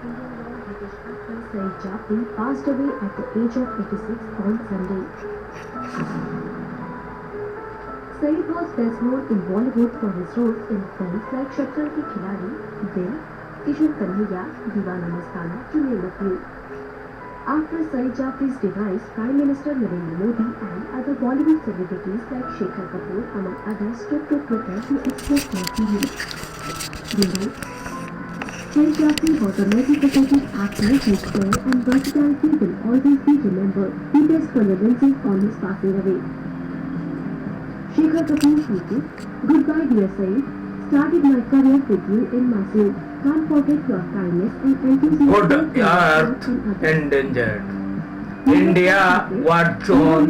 British actor Saeed Jaffrey passed away at the age of 86 on Sunday. Saeed was best known in Bollywood for his roles in films like Shatranj Ki Khiladi, Dil, Kishore Kanhaiya, Deewana Mastana, to name a few. After Saeed Jaffrey's demise, Prime Minister Narendra Modi and other Bollywood celebrities like Shekhar Kapoor, among others, took to Twitter to express their feelings. They wrote, Saeed Jaffrey was a multifaceted actor whose flair and versatility will always be remembered. Deepest condolences on his passing away. Shekhar Kapoor tweeted, Goodbye dear Saeed, started my career with you in Mysore. Can't forget your kindness and enthusiasm. Good Earth Endangered. India War Zone.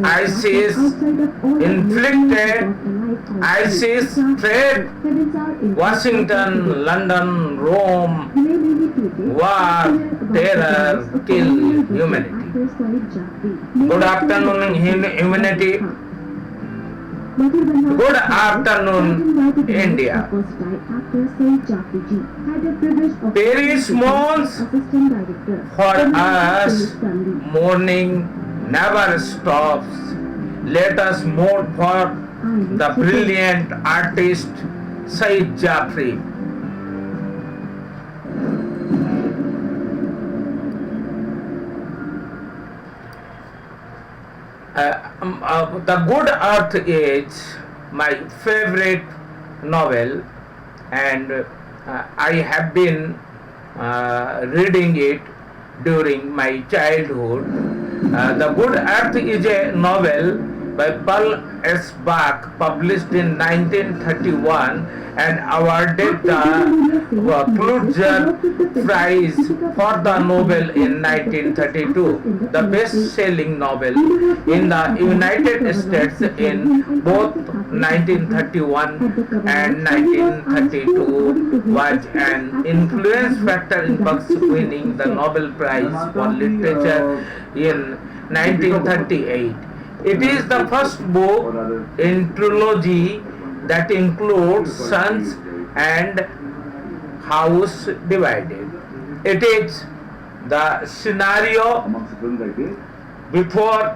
ISIS inflicted ISIS threat. Washington, London, Rome. War, terror, kill humanity. Good afternoon, humanity. Good afternoon, India. Paris mourns for us. Mourning never stops. Let us mourn for the brilliant artist Saeed Jaffrey. The Good Earth is my favorite novel, and I have been reading it during my childhood. The Good Earth is a novel by Paul S. Bach, published in 1931 and awarded the Pulitzer Prize for the novel in 1932, the best-selling novel in the United States in both 1931 and 1932, was an influence factor in Bach's winning the Nobel Prize for Literature in 1938. It is the first book in trilogy that includes Sons and House Divided. It is the scenario before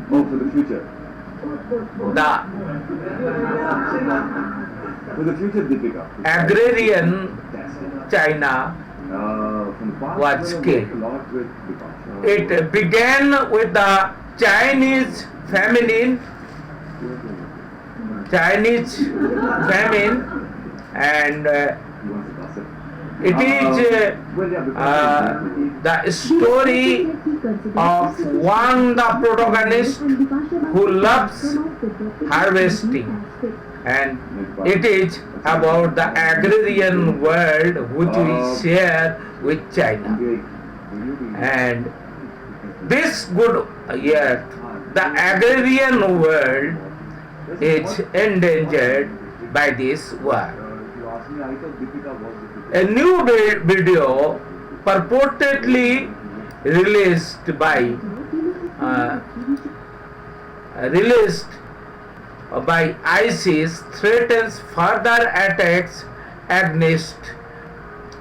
for the future. For the future, Deepika. Agrarian China was killed. It began with the Chinese famine, and it is the story of one the protagonist who loves harvesting, and it is about the agrarian world which we share with China. And this good year, the agrarian world is endangered by this war. A new video purportedly released by ISIS threatens further attacks against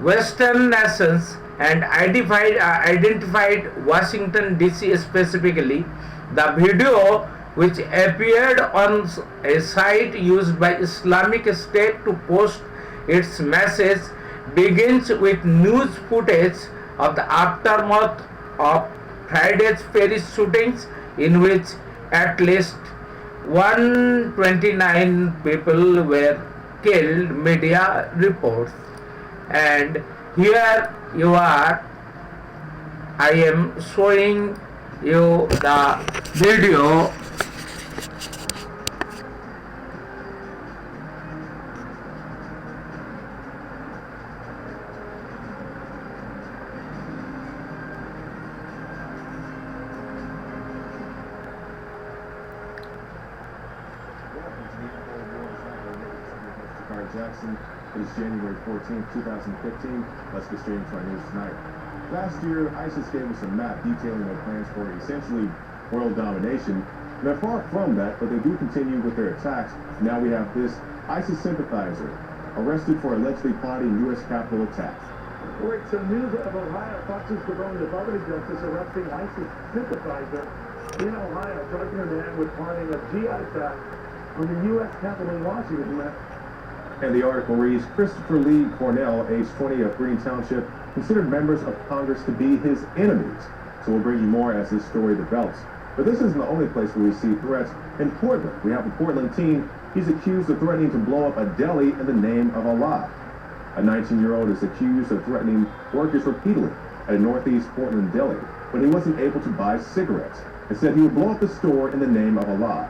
Western nations and identified Washington DC specifically. The video, which appeared on a site used by Islamic State to post its message, begins with news footage of the aftermath of Friday's Paris shootings, in which at least 129 people were killed, media reports. And here you are, I am showing you the video. Jackson. It is January 14, 2015. Let's get straight into our news tonight. Last year, ISIS gave us a map detailing their plans for essentially world domination. They're far from that, but they do continue with their attacks. Now we have this ISIS sympathizer arrested for allegedly plotting U.S. Capitol attacks. Wait, so news of Ohio, Fox's Department of Public Justice arresting ISIS sympathizer in Ohio, charging a man with planning a GI attack on the U.S. Capitol in Washington. And the article reads, Christopher Lee Cornell, age 20 of Green Township, considered members of Congress to be his enemies. So we'll bring you more as this story develops. But this isn't the only place where we see threats. In Portland, we have a Portland teen. He's accused of threatening to blow up a deli in the name of Allah. A 19-year-old is accused of threatening workers repeatedly at a Northeast Portland deli when he wasn't able to buy cigarettes and said he would blow up the store in the name of Allah.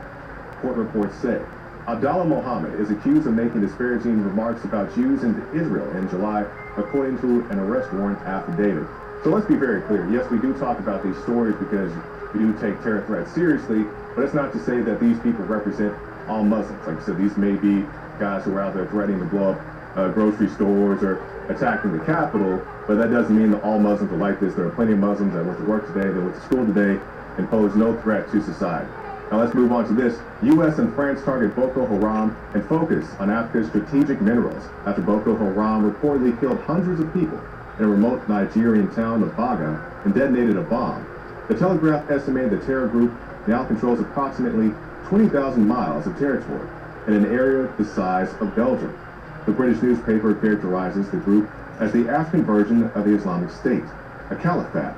Court reports say Abdallah Mohammed is accused of making disparaging remarks about Jews in Israel in July, according to an arrest warrant affidavit. So let's be very clear. Yes, we do talk about these stories because we do take terror threats seriously, but it's not to say that these people represent all Muslims. Like I said, these may be guys who are out there threatening to blow up grocery stores or attacking the Capitol, but that doesn't mean that all Muslims are like this. There are plenty of Muslims that went to work today, that went to school today, and pose no threat to society. Now let's move on to this. U.S. and France target Boko Haram and focus on Africa's strategic minerals after Boko Haram reportedly killed hundreds of people in a remote Nigerian town of Baga and detonated a bomb. The Telegraph estimated the terror group now controls approximately 20,000 miles of territory in an area the size of Belgium. The British newspaper characterizes the group as the African version of the Islamic State, a caliphate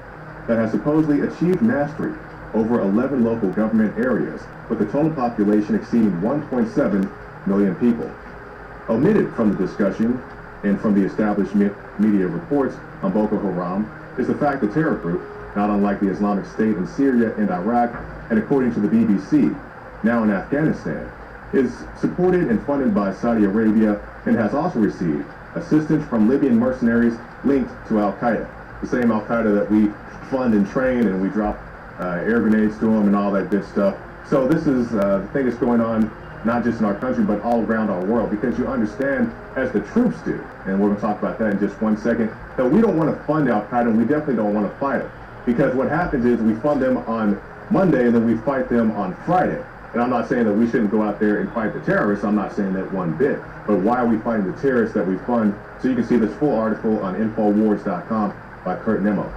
that has supposedly achieved mastery over 11 local government areas, with a total population exceeding 1.7 million people. Omitted from the discussion and from the established media reports on Boko Haram is the fact the terror group, not unlike the Islamic State in Syria and Iraq, and according to the BBC, now in Afghanistan, is supported and funded by Saudi Arabia and has also received assistance from Libyan mercenaries linked to Al-Qaeda, the same Al-Qaeda that we fund and train and we drop air grenades to them and all that good stuff. So this is the thing that's going on not just in our country but all around our world, because you understand, as the troops do, and we're going to talk about that in just one second, that we don't want to fund Al-Qaeda and we definitely don't want to fight it, because what happens is we fund them on Monday and then we fight them on Friday. And I'm not saying that we shouldn't go out there and fight the terrorists. I'm not saying that one bit. But why are we fighting the terrorists that we fund? So you can see this full article on Infowars.com by Kurt Nemo.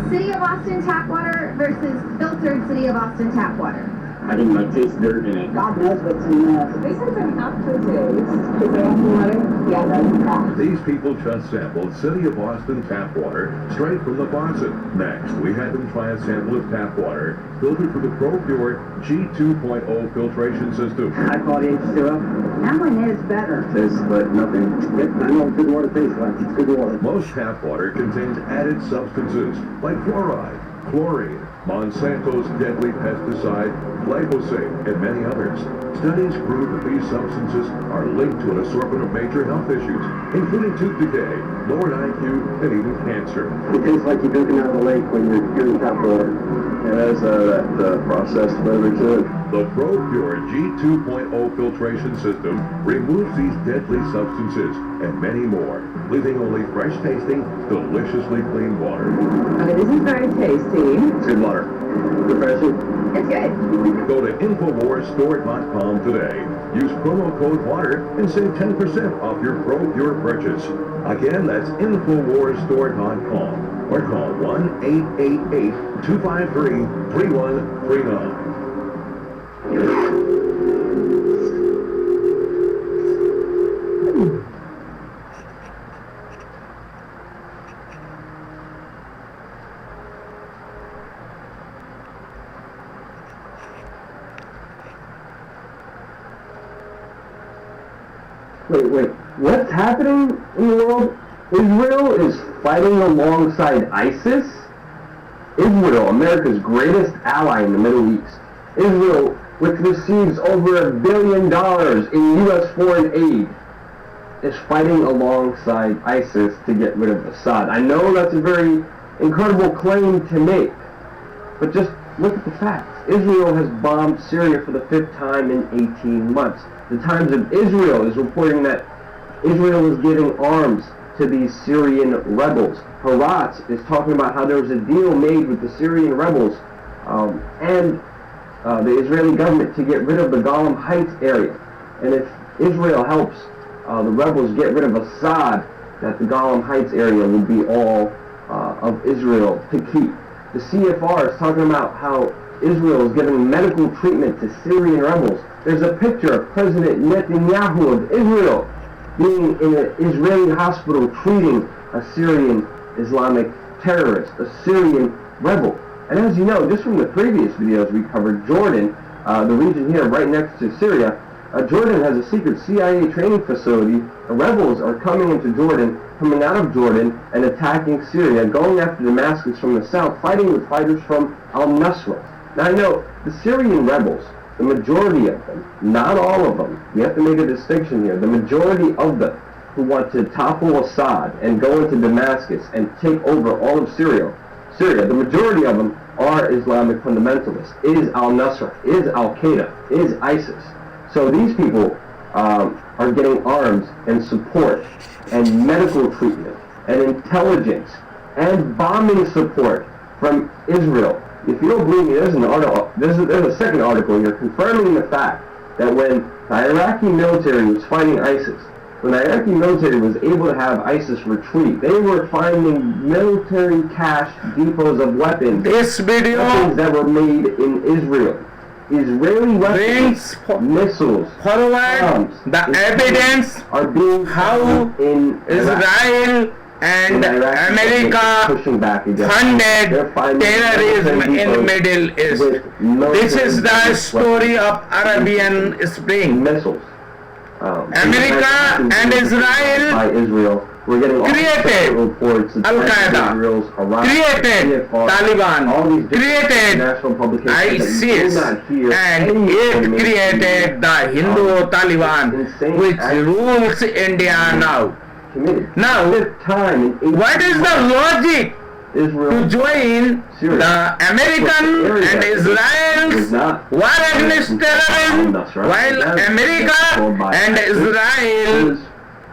City of Austin tap water versus filtered City of Austin tap water. I think my taste dirt in it. God knows what's in there. They said they're aftertaste. Is there any water? Yeah, that's that. These people just sampled City of Austin tap water straight from the faucet. Next, we had them try a sample of tap water filtered through the Pure G2.0 filtration system. I call it H2O. That one is better. Tastes like nothing. I know what good water tastes like. It's good water. Most tap water contains added substances like fluoride, chlorine, Monsanto's deadly pesticide, glyphosate, and many others. Studies prove that these substances are linked to an assortment of major health issues, including tooth decay, lowered IQ, and even cancer. It tastes like you're drinking out of a lake when you're doing tap water. It has that processed flavor to it. The ProPure G2.0 filtration system removes these deadly substances and many more, leaving only fresh-tasting, deliciously clean water. Okay, this is very tasty. It's good water. Refreshing. It's good. Go to InfoWarsStore.com today. Use promo code WATER and save 10% off your ProPure purchase. Again, that's InfoWarsStore.com or call 1-888-253-3139. Wait, what's happening in the world? Israel is fighting alongside ISIS? Israel, America's greatest ally in the Middle East. Israel, which receives over $1 billion in U.S. foreign aid, is fighting alongside ISIS to get rid of Assad. I know that's a very incredible claim to make, but just look at the facts. Israel has bombed Syria for the 5th time in 18 months. The Times of Israel is reporting that Israel is giving arms to these Syrian rebels. Haaretz is talking about how there was a deal made with the Syrian rebels and the Israeli government to get rid of the Golan Heights area. And if Israel helps the rebels get rid of Assad, that the Golan Heights area would be all of Israel to keep. The CFR is talking about how Israel is giving medical treatment to Syrian rebels. There's a picture of President Netanyahu of Israel being in an Israeli hospital treating a Syrian Islamic terrorist, a Syrian rebel. And as you know, just from the previous videos we covered, Jordan, the region here right next to Syria, Jordan has a secret CIA training facility. The rebels are coming into Jordan, coming out of Jordan, and attacking Syria, going after Damascus from the south, fighting with fighters from al-Nusra. Now I know the Syrian rebels, the majority of them, not all of them, we have to make a distinction here, the majority of them who want to topple Assad and go into Damascus and take over all of Syria, the majority of them are Islamic fundamentalists, is al-Nusra, is al-Qaeda, is ISIS. So these people are getting arms and support and medical treatment and intelligence and bombing support from Israel. If you don't believe me, there's an article. There's a second article here confirming the fact that when the Iraqi military was fighting ISIS, when the Iraqi military was able to have ISIS retreat, they were finding military cache depots of weapons. This video weapons that were made in Israel. Israeli weapons, missiles, bombs, the evidence are being how in Israel and America funded terrorism in Middle East. This is the story of Arabian Spring. Missiles. America and Israel created Al-Qaeda, created Taliban, created ISIS, and it created the Hindu Taliban, which rules India now. Now, what is the logic to join the American and Israel's war against terrorism while America and Israel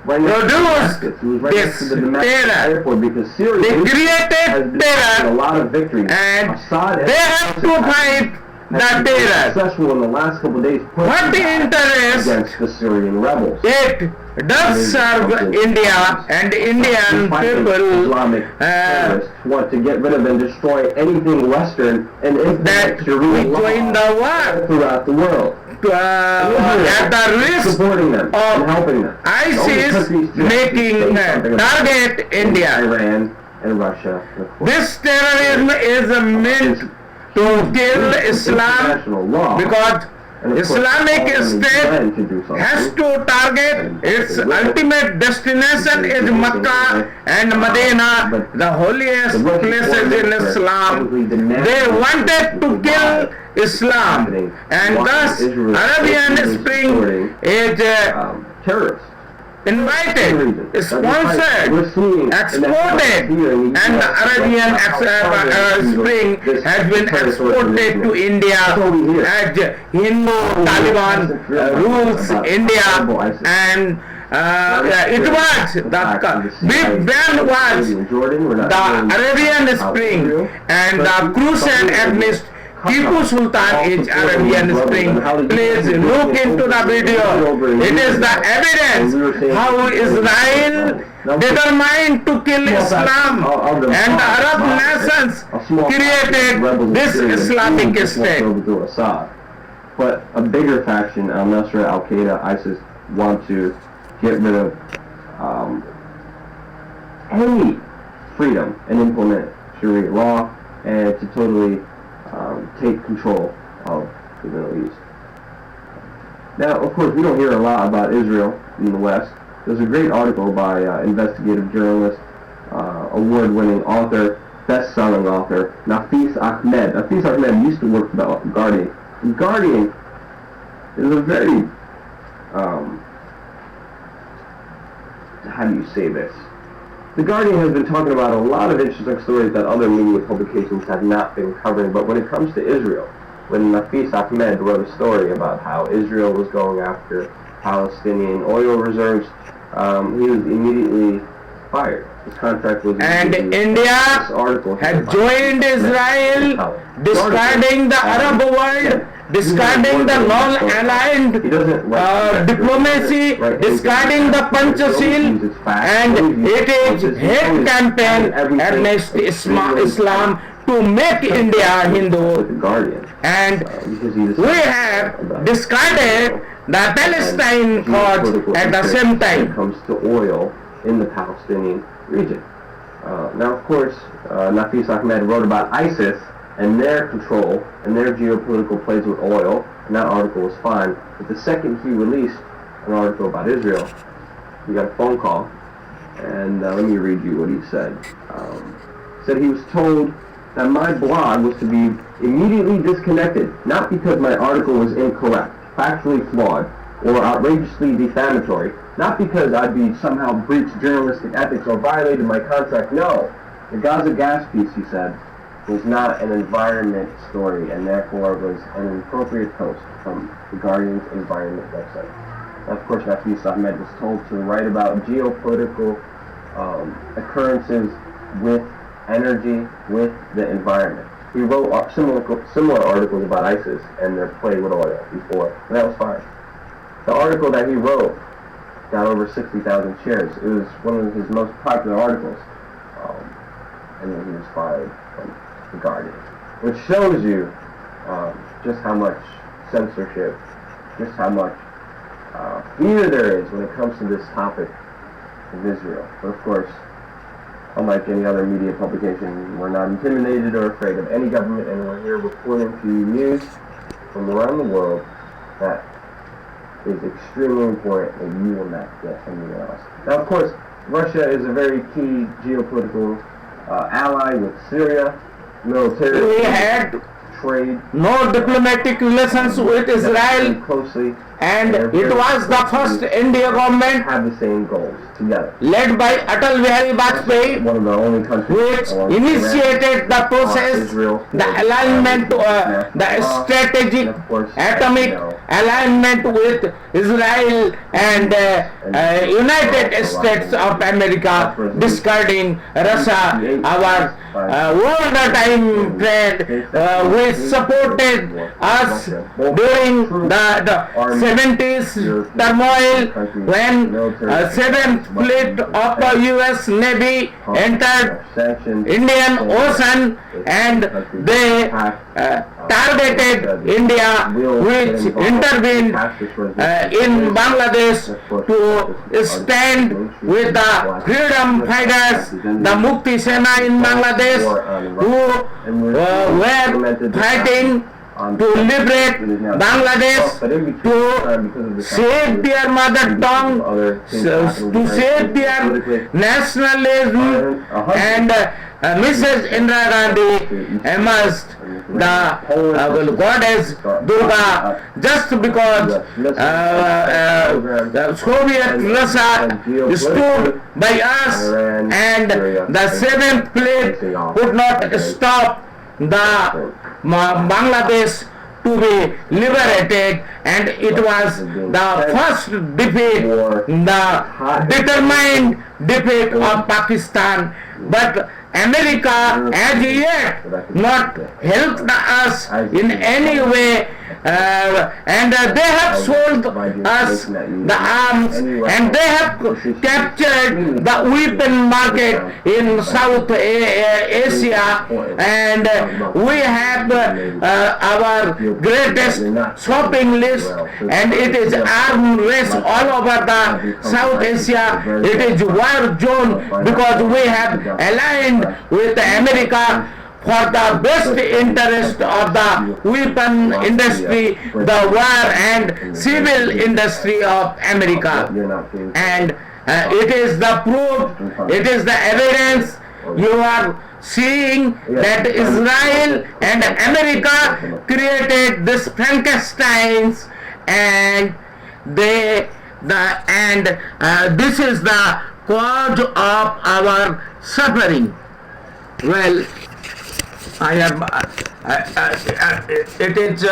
produced this terror? They created terror and they have to fight the terror. What interest it does serve India and Indian people want to get rid of and destroy anything Western and that we join the war throughout the world. At the risk supporting them and helping them. ISIS making target India. Iran and Russia. This terrorism is meant to kill Islam because Islamic State has to target its ultimate destination is Mecca and Medina, the holiest places in Islam. They wanted to kill Islam, and thus Arabian Spring is terrorists. Invited, sponsored, exported, and the Arabian Spring has been exported to India as Hindu Taliban rules India, and it was the big ban was the Arabian Spring and the crusade against Tipu Sultan is Arabian Spring. Please look into the video. It is the evidence how Israel determined to kill Islam and the Arab nations created this Islamic State. But a bigger faction, al-Nusra, al-Qaeda, ISIS, want to get rid of any freedom and implement Sharia law and to totally take control of the Middle East. Now, of course, we don't hear a lot about Israel in the West. There's a great article by investigative journalist, award-winning author, best-selling author, Nafis Ahmed. Nafis Ahmed used to work for The Guardian. The Guardian is a very, how do you say this? The Guardian has been talking about a lot of interesting stories that other media publications have not been covering, but when it comes to Israel, when Nafis Ahmed wrote a story about how Israel was going after Palestinian oil reserves, he was immediately fired. This contract was and this India article had joined Israel, discarding the Arab world, discarding the non-aligned diplomacy, discarding the Panchashil, and it is hate campaign against Islam to make India Hindu, and we have discarded the Palestine cause at the same when it time. comes to oil in the Palestinian region. Now, of course, Nafis Ahmed wrote about ISIS and their control and their geopolitical plays with oil, and that article was fine. But the second he released an article about Israel, he got a phone call, and let me read you what he said. He said he was told that my blog was to be immediately disconnected, not because my article was incorrect, factually flawed, or outrageously defamatory, not because I'd be somehow breached journalistic ethics or violated my contract. No, the Gaza gas piece, he said, was not an environment story, and therefore was an inappropriate post from the Guardian's environment website. Now, of course, Nafis Ahmed was told to write about geopolitical occurrences with energy, with the environment. He wrote similar articles about ISIS and their play with oil before, and that was fine. The article that he wrote got over 60,000 shares. It was one of his most popular articles, and then he was fired from the Guardian, which shows you just how much censorship, just how much fear there is when it comes to this topic of Israel. But of course, unlike any other media publication, we're not intimidated or afraid of any government, and we're here reporting to you news from around the world that is extremely important that you will not get anywhere else. Now, of course, Russia is a very key geopolitical ally with Syria, military, We had trade, no diplomatic relations with Israel, closely, and it was the first India government have the same goals together. led by Atal Bihari Vajpayee, One of the only countries which along initiated the process, the alignment, the strategic atomic alignment with Israel and United States of America, discarding Russia, our all the time friend, which supported us during the 70s turmoil when 7th fleet of the US Navy entered Indian Ocean, and they targeted India, which intervened in Bangladesh to stand with the freedom fighters, the Mukti Sena in Bangladesh, who were fighting to liberate Bangladesh, to save their mother tongue, to save their nationalism, and Mrs. Indira Gandhi emerged the goddess Durga just because the Soviet Russia stood by us, and the 7th fleet could not stop the Bangladesh to be liberated, and it was the first defeat, the determined defeat of Pakistan. But America has yet not helped us in any way, and they have sold us the arms, and they have captured the weapon market in South Asia, and we have our greatest shopping list, and it is arms race all over the South Asia. It is war zone because we have aligned with America for the best interest of the weapon industry, the war and civil industry of America. And it is the proof, it is the evidence. You are seeing that Israel and America created this Frankensteins, and this is the cause of our suffering. Well, I am. It is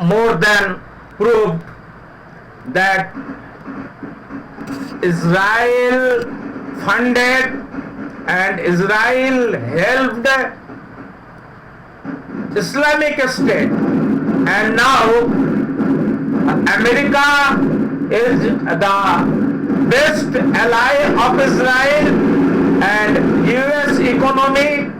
more than proved that Israel funded and Israel helped Islamic State, and now America is the best ally of Israel, and US economy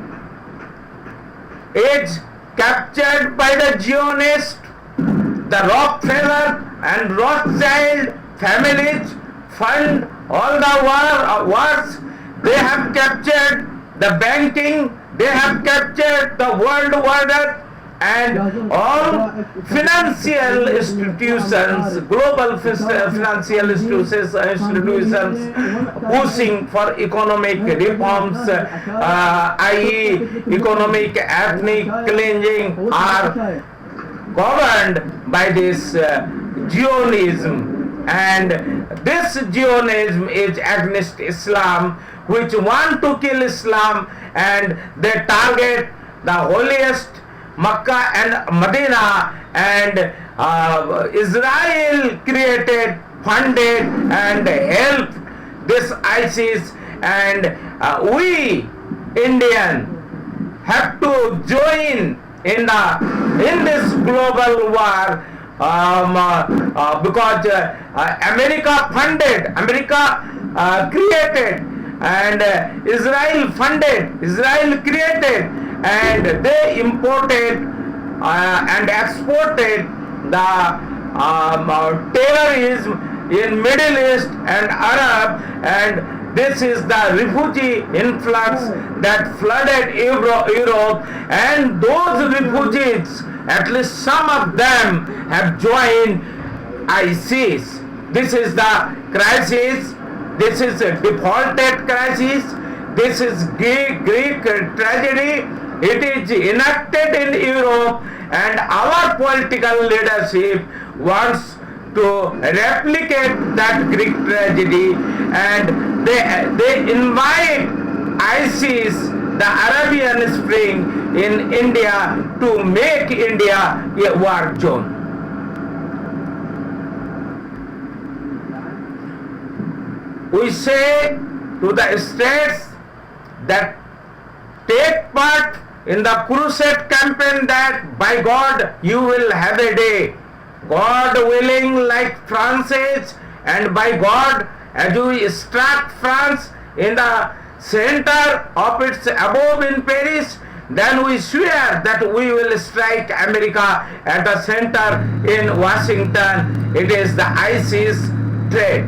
is captured by the Zionists. The Rockefeller and Rothschild families fund all the wars. They have captured the banking, they have captured the world order, and all financial institutions, global financial institutions pushing for economic reforms, i.e. economic ethnic cleansing, are governed by this Zionism. And this Zionism is against Islam, which want to kill Islam, and they target the holiest Makkah and Medina, and Israel created, funded and helped this ISIS, and we Indian have to join in this global war, because America funded, America created, and Israel funded, Israel created, and they imported and exported the terrorism in Middle East and Arab, and this is the refugee influx that flooded Europe, and those refugees, at least some of them, have joined ISIS. This is the crisis. This is a defaulted crisis. This is Greek tragedy. It is enacted in Europe, and our political leadership wants to replicate that Greek tragedy, and they invite ISIS, the Arabian Spring, in India to make India a war zone. We say to the states that take part in the crusade campaign that by God you will have a day, God willing, like France is, and by God, as we struck France in the center of its abode in Paris, then we swear that we will strike America at the center in Washington. It is the ISIS threat.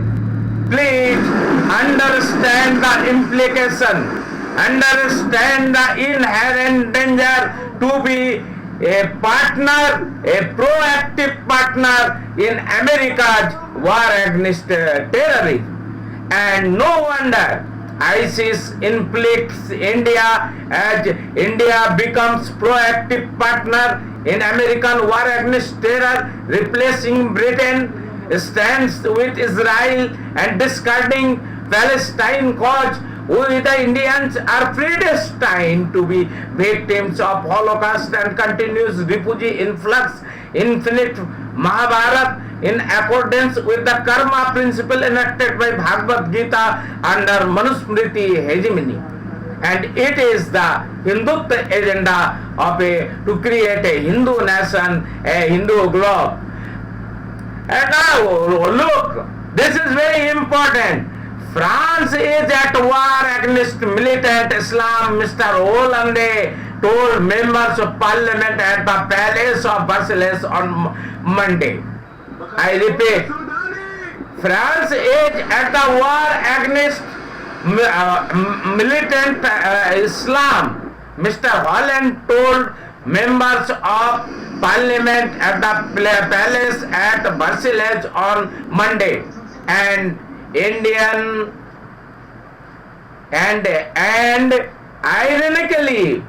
Please understand the implication, understand the inherent danger to be a partner, a proactive partner in America's war against terrorism. And no wonder ISIS inflicts India as India becomes proactive partner in American war against terror, replacing Britain, stands with Israel and discarding Palestine cause. We the Indians are predestined to be victims of Holocaust and continuous refugee influx, infinite Mahabharata, in accordance with the karma principle enacted by Bhagavad Gita under Manusmriti hegemony. And it is the Hindutva agenda of to create a Hindu nation, a Hindu globe. And now look, this is very important. France is at war against militant Islam. Mr. Hollande told members of parliament at the Palace of Versailles on Monday. I repeat, France is at the war against militant Islam. Mr. Holland told members of parliament at the Palace at Versailles on Monday. And Indian and ironically,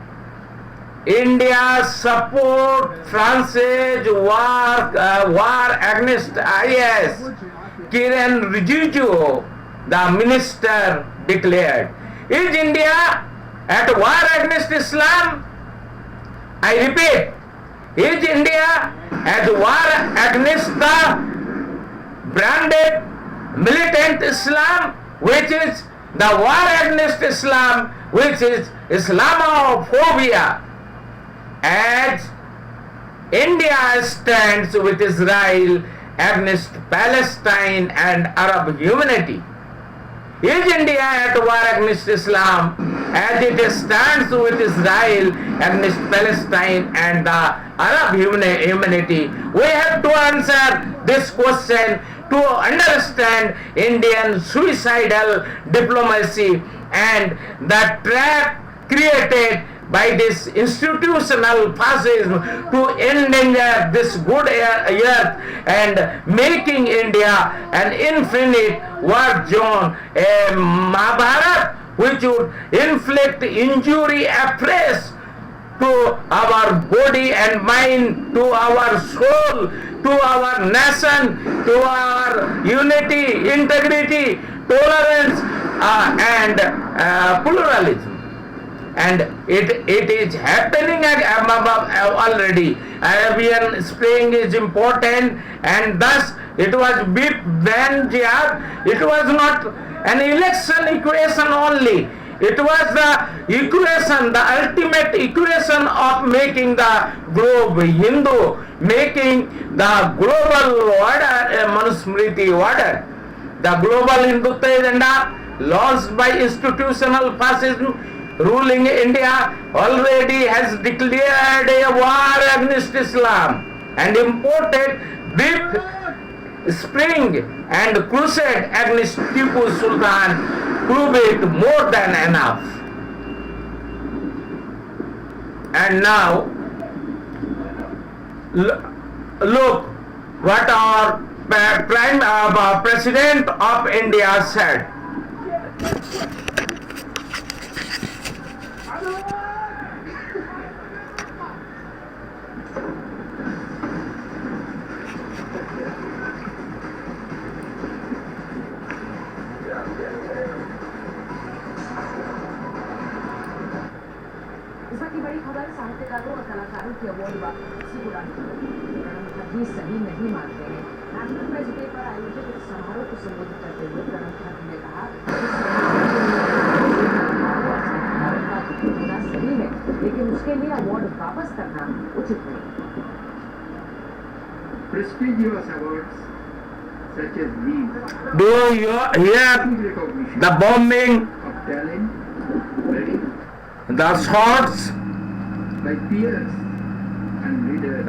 India support France's war against IS. Kiran Rijiju, the minister, declared. Is India at war against Islam? I repeat, is India at war against the branded militant Islam, which is the war against Islam, which is Islamophobia, as India stands with Israel against Palestine and Arab humanity. Is India at war against Islam as it stands with Israel against Palestine and the Arab humanity? We have to answer this question to understand Indian suicidal diplomacy and the trap created by this institutional fascism to endanger this good earth and making India an infinite war zone, a Mahabharat which would inflict injury afresh to our body and mind, to our soul, to our nation, to our unity, integrity, tolerance and pluralism. And it is happening already. Arabian Spring is important, and thus it was big ban jihad. It was not an election equation only. It was the equation, the ultimate equation of making the globe Hindu, making the global order a Manusmriti order. The global Hindutva agenda launched by institutional fascism ruling India already has declared a war against Islam and imported deep spring and crusade against Tipu Sultan prove it more than enough. And now look what our President of India said. की बड़ी खबर साहित्यकारों और कलाकारों की award वापसी को ठाकुर सही नहीं मानते हैं। नागपुर में जिले पर आयोजित एक समारोह को संबोधित करते हुए प्रणब ठाकुर ने कहा सही है, लेकिन उसके लिए अवार्ड वापस करना उचित नहीं। Prestigious awards such as these do you hear the bombing of talent, ready the shots, by peers and leaders,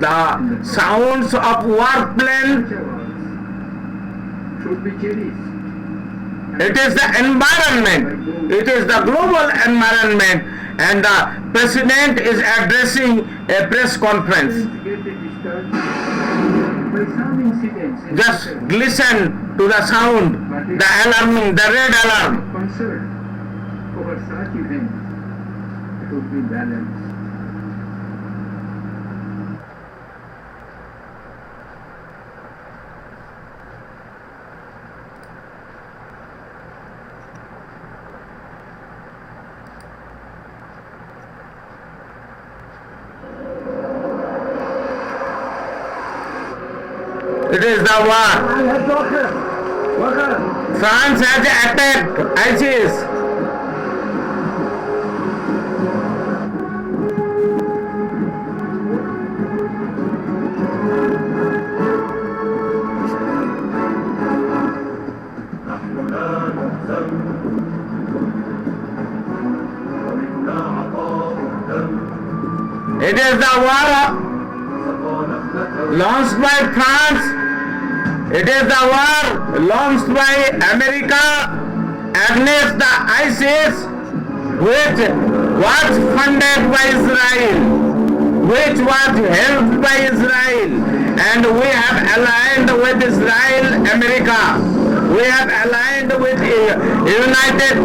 the sounds of warplane? such awards should be cherished. It is the environment, it is the global environment, and the president is addressing a press conference. Get disturbed by some incidents. Just listen to the sound, the alarming, the red alarm. Concern over such events should be balanced. It is the war. France has attacked ISIS. It is the war launched by France. It is the war launched by America against the ISIS, which was funded by Israel, which was helped by Israel, and we have aligned with Israel, America. We have aligned with United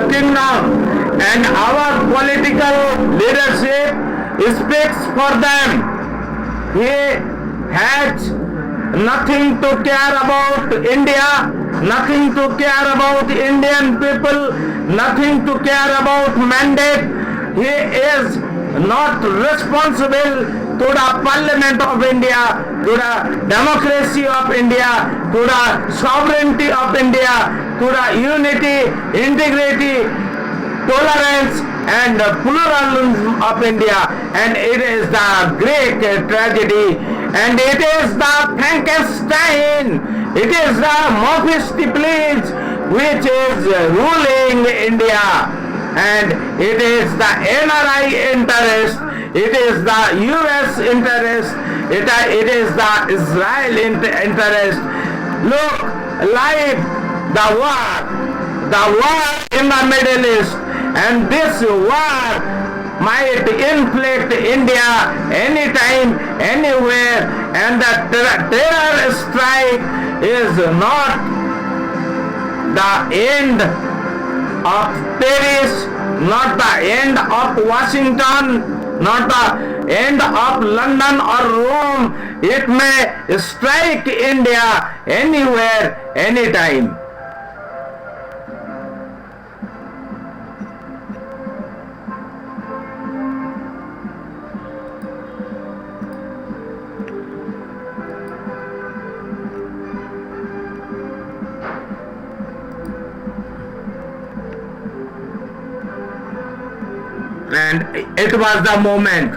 Kingdom, and our political leadership speaks for them. He has nothing to care about India, nothing to care about Indian people, nothing to care about mandate. He is not responsible to the Parliament of India, to the democracy of India, to the sovereignty of India, to the unity, integrity, tolerance and pluralism of India. And it is the great tragedy, and it is the Frankenstein, it is the Mephistopheles which is ruling India, and it is the NRI interest, it is the US interest, it is the Israel interest. Look, like the war in the Middle East, and this war might inflict India anytime, anywhere, and the terror strike is not the end of Paris, not the end of Washington, not the end of London or Rome. It may strike India anywhere, anytime. And it was the moment,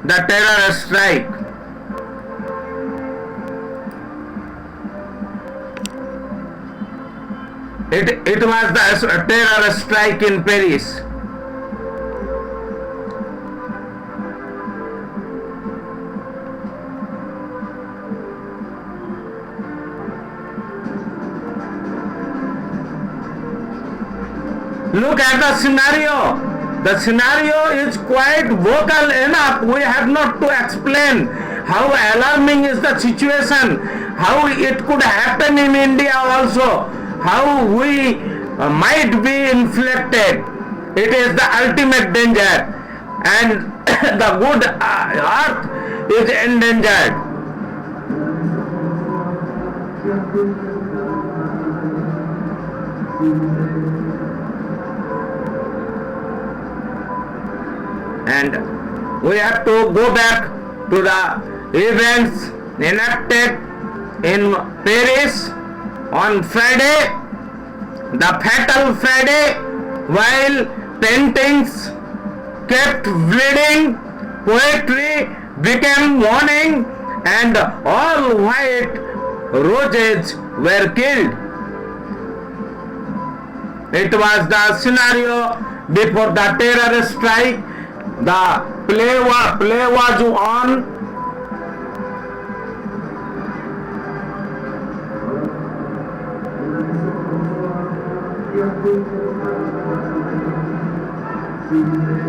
the terror strike. It was the terror strike in Paris. Look at the scenario. The scenario is quite vocal enough. We have not to explain how alarming is the situation, how it could happen in India also, how we might be inflicted. It is the ultimate danger, and the good earth is endangered. And we have to go back to the events enacted in Paris on Friday, the fatal Friday, while paintings kept bleeding, poetry became mourning, and all white roses were killed. It was the scenario before the terror strike. The play was on.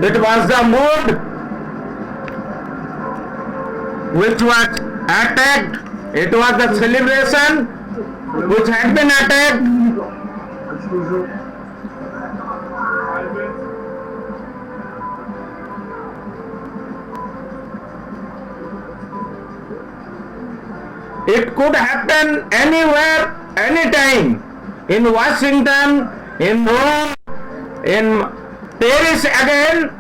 It was the mood which was attacked. It was the celebration which had been attacked. It could happen anywhere, anytime. In Washington, in Rome, in Paris again,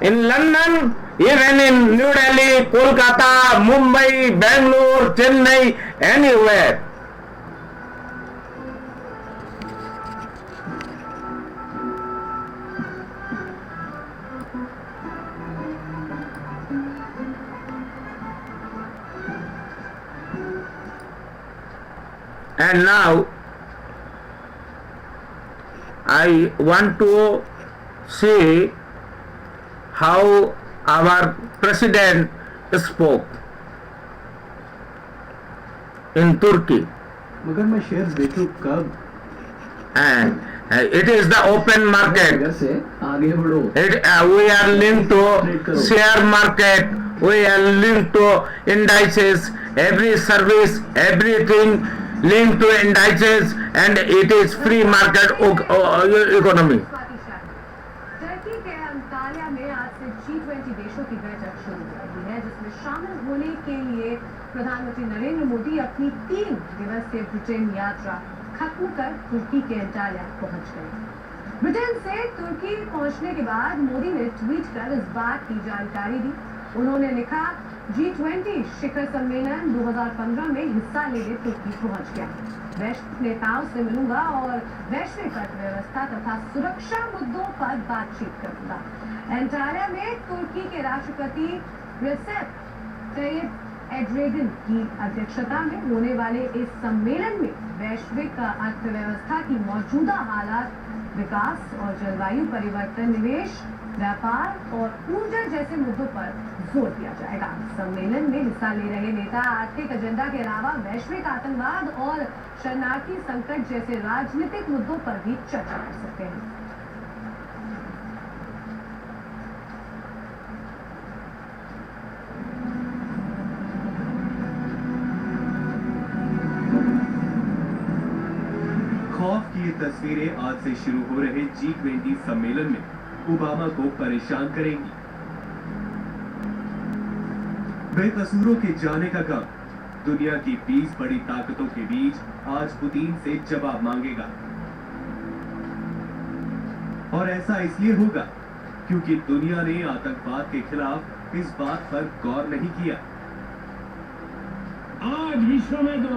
in London, even in New Delhi, Kolkata, Mumbai, Bangalore, Chennai, anywhere. And now I want to see how our president spoke in Turkey. मगर मैं shares बेचूं कब? And it is the open market. से आगे बढ़ो. We are linked to share market. We are linked to indices. Every service, everything linked to indices, and it is free market economy. Turkey के Antalya में आज से G20 देशों की बैठक शुरू हो रही है, जिसमें शामिल होने के लिए प्रधानमंत्री नरेंद्र मोदी अपनी 3 दिवसीय ब्रिटेन यात्रा खत्म कर तुर्की के अंताल्या पहुंच गए। ब्रिटेन से तुर्की पहुंचने के बाद मोदी ने ट्वीट कर इस बात की जानकारी दी। उन्होंने लिखा, G20 शिखर सम्मेलन 2015 में हिस्सा लेने तुर्की पहुंच गया। वैश्विक नेताओं से मिलूंगा और वैश्विक अर्थव्यवस्था तथा सुरक्षा मुद्दों पर बातचीत करूंगा। एंटाल्या में तुर्की के राष्ट्रपति रेसेप तैयब एर्डोगन की अध्यक्षता में होने वाले इस सम्मेलन में वैश्विक अर्थव्यवस्था की मौजूदा हालात, विकास और जलवायु परिवर्तन, निवेश, व्यापार और ऊर्जा जैसे मुद्दों पर जोर दिया जाएगा। सम्मेलन में हिस्सा ले रहे नेता आर्थिक एजेंडा के अलावा वैश्विक आतंकवाद और शरणार्थी संकट जैसे राजनीतिक मुद्दों पर भी चर्चा कर सकते हैं। खौफ की ये तस्वीरें आज से शुरू हो रहे G20 सम्मेलन में ओबामा को परेशान करेंगी। बेकसूरों के जाने का गम दुनिया की 20 बड़ी ताकतों के बीच आज पुतिन से जवाब मांगेगा, और ऐसा इसलिए होगा क्योंकि दुनिया ने आतंकवाद के खिलाफ इस बात पर गौर नहीं किया। आज विश्व में तो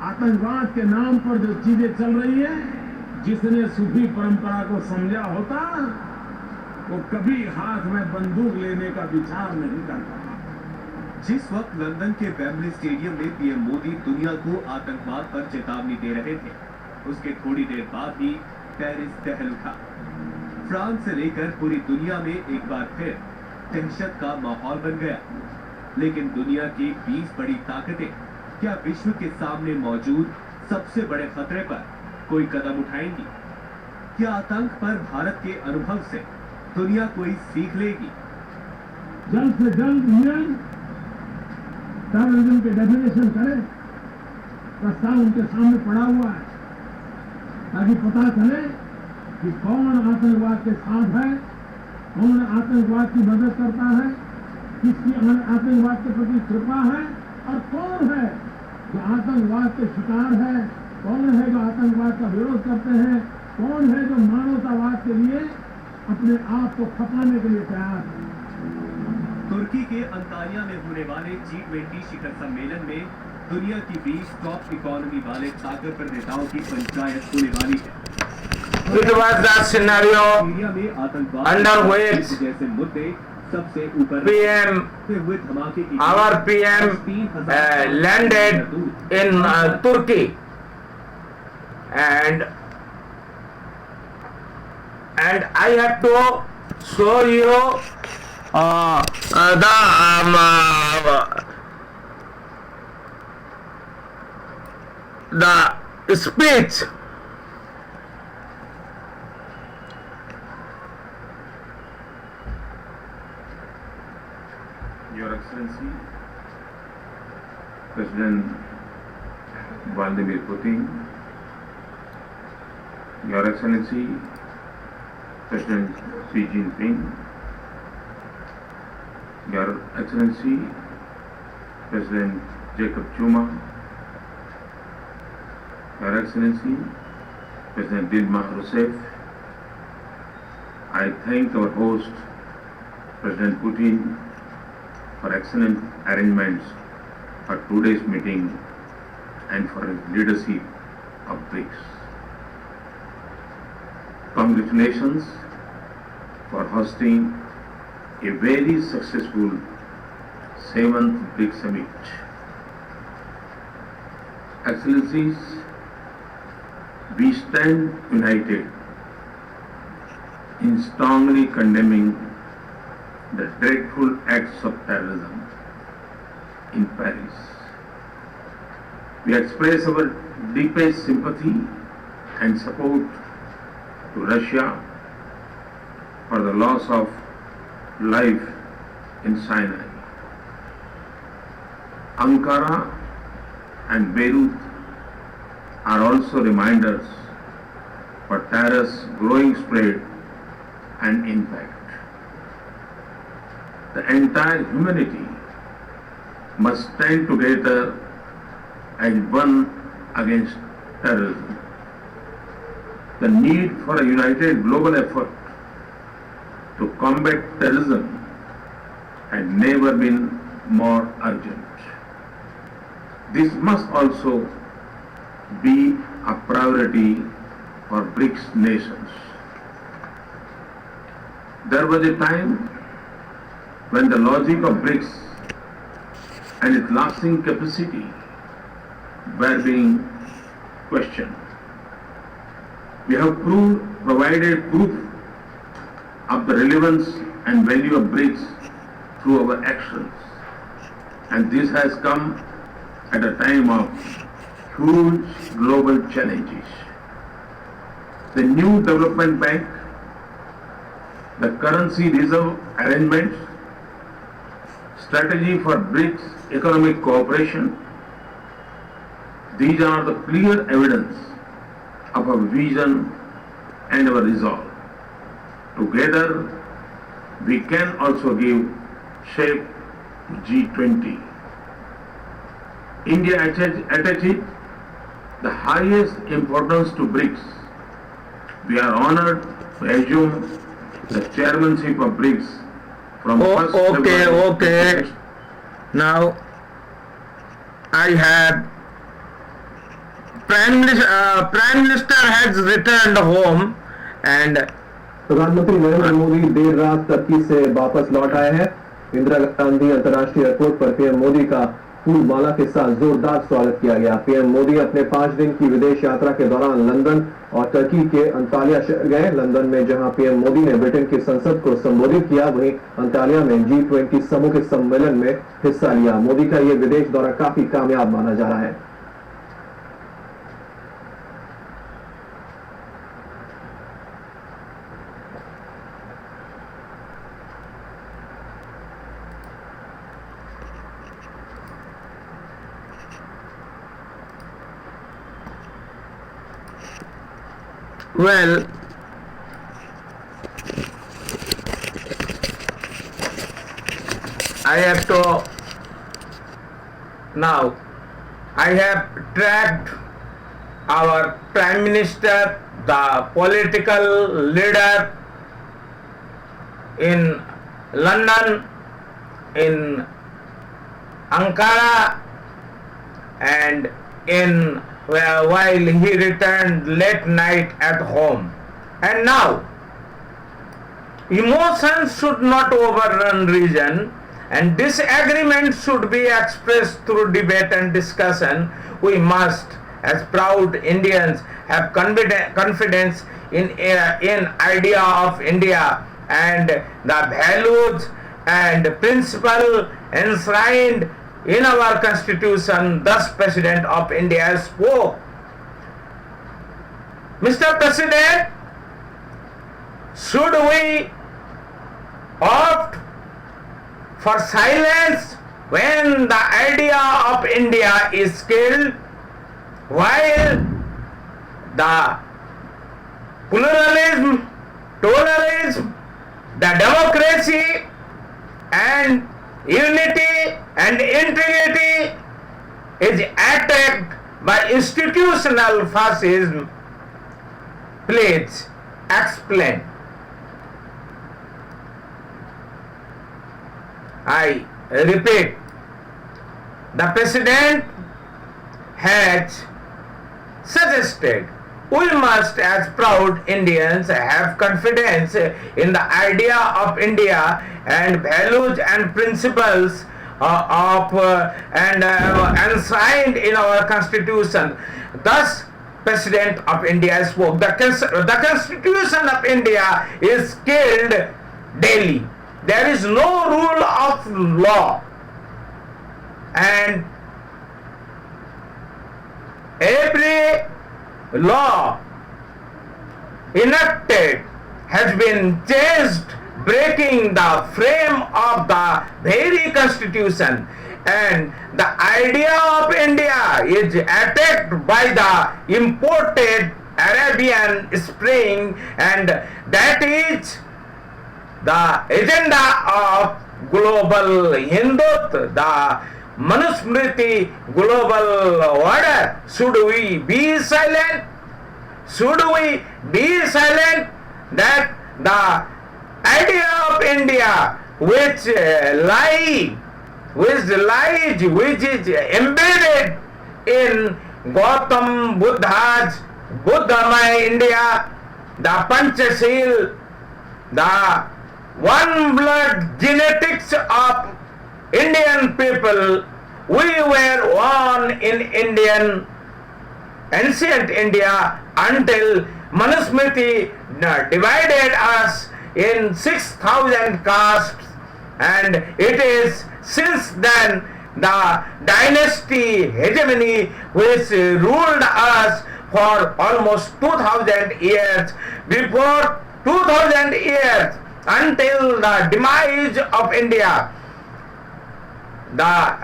आतंकवाद के नाम पर जो चीजें चल रही है, जिसने सूफी परंपरा को समझा होता वो कभी हाथ में बंदूक लेने का विचार नहीं करता। जिस वक्त लंदन के वेम्बली स्टेडियम में पीएम मोदी दुनिया को आतंकवाद पर चेतावनी दे रहे थे, उसके थोड़ी देर बाद ही पेरिस दहल उठा। फ्रांस से लेकर पूरी दुनिया में एक बार फिर दहशत का माहौल बन गया। लेकिन दुनिया की 20 बड़ी ताकतें क्या विश्व के सामने मौजूद सबसे बड़े खतरे पर कोई कदम उठाएंगी? क्या आतंक पर भारत के अनुभव से दुनिया कोई सीख लेगी? जल्द से जल्द यूएन टेररिज्म के डेफिनेशन करे, प्रस्ताव उनके सामने पड़ा हुआ है, ताकि पता चले कि कौन आतंकवाद के साथ है, कौन आतंकवाद की मदद करता है, किसकी आतंकवाद के प्रति कृपा है, और कौन है जो आतंकवाद के शिकार है, कौन है जो आतंकवाद का विरोध करते हैं, कौन है जो मानवतावाद के लिए अपने आप को खपाने के लिए तैयार है। तुर्की के अंताल्या में होने वाले G20 शिखर सम्मेलन में दुनिया की 20 टॉप इकोनॉमी वाले ताकतवर नेताओं की पंचायत होने वाली है। It was the scenario में आतंकवाद under which जैसे मुद्दे सबसे ऊपर our PM landed in Turkey, and I have to show you the speech. Your Excellency, President Vladimir Putin, Your Excellency, President Xi Jinping, Your Excellency, President Jacob Zuma, Your Excellency, President Dilma Rousseff, I thank our host, President Putin, for excellent arrangements for today's meeting and for his leadership of BRICS. Congratulations for hosting a very successful 7th BRICS Summit. Excellencies, we stand united in strongly condemning the dreadful acts of terrorism in Paris. We express our deepest sympathy and support to Russia for the loss of life in Sinai. Ankara and Beirut are also reminders for terror's growing spread and impact. The entire humanity must stand together as one against terrorism. The need for a united global effort to combat terrorism had never been more urgent. This must also be a priority for BRICS nations. There was a time when the logic of BRICS and its lasting capacity were being questioned. We have provided proof of the relevance and value of BRICS through our actions, and this has come at a time of huge global challenges. The new development bank, the currency reserve arrangements, strategy for BRICS economic cooperation, these are the clear evidence of our vision and our resolve. Together, we can also give shape to G20. India attaches the highest importance to BRICS. We are honored to assume the chairmanship of BRICS from 1st February. Okay. Now, I have Prime Minister has returned home and प्रधानमंत्री नरेंद्र मोदी देर रात Turkey से वापस लौट आए हैं। इंदिरा गांधी अंतर्राष्ट्रीय airport पर PM Modi का फूलमाला के साथ जोरदार स्वागत किया गया। पीएम मोदी अपने 5 दिन की विदेश यात्रा के दौरान लंदन और टर्की के अंतालिया शहर गए। लंदन में जहां पीएम मोदी ने ब्रिटेन की संसद को संबोधित किया, वहीं अंतालिया में G20 समूह के सम्मेलन में हिस्सा लिया। मोदी का ये विदेश दौरा काफी कामयाब माना जा रहा है। well, I have tracked our Prime Minister, the political leader in London, in Ankara, and while he returned late night at home. And now, emotions should not overrun reason, and disagreement should be expressed through debate and discussion. We must, as proud Indians, have confidence in idea of India and the values and principle enshrined in our constitution. Thus President of India spoke. Mr. President, should we opt for silence when the idea of India is killed, while the pluralism, tolerism, the democracy and unity and integrity is attacked by institutional fascism? Please explain. I repeat, the President has suggested we must, as proud Indians, have confidence in the idea of India and values and principles enshrined in our constitution. Thus, President of India spoke. The constitution of India is killed daily. There is no rule of law, and every law enacted has been changed, breaking the frame of the very constitution, and the idea of India is attacked by the imported Arabian Spring, and that is the agenda of global Hindutva, the Manusmriti global order. Should we be silent? Should we be silent that the idea of India which which is embedded in Gautam Buddha's Buddhamaya India, the Panchashil, the one blood genetics of Indian people. We were born in ancient India until Manusmriti divided us in 6,000 castes, and it is since then the dynasty hegemony which ruled us for almost 2,000 years. Before 2,000 years, until the demise of India, the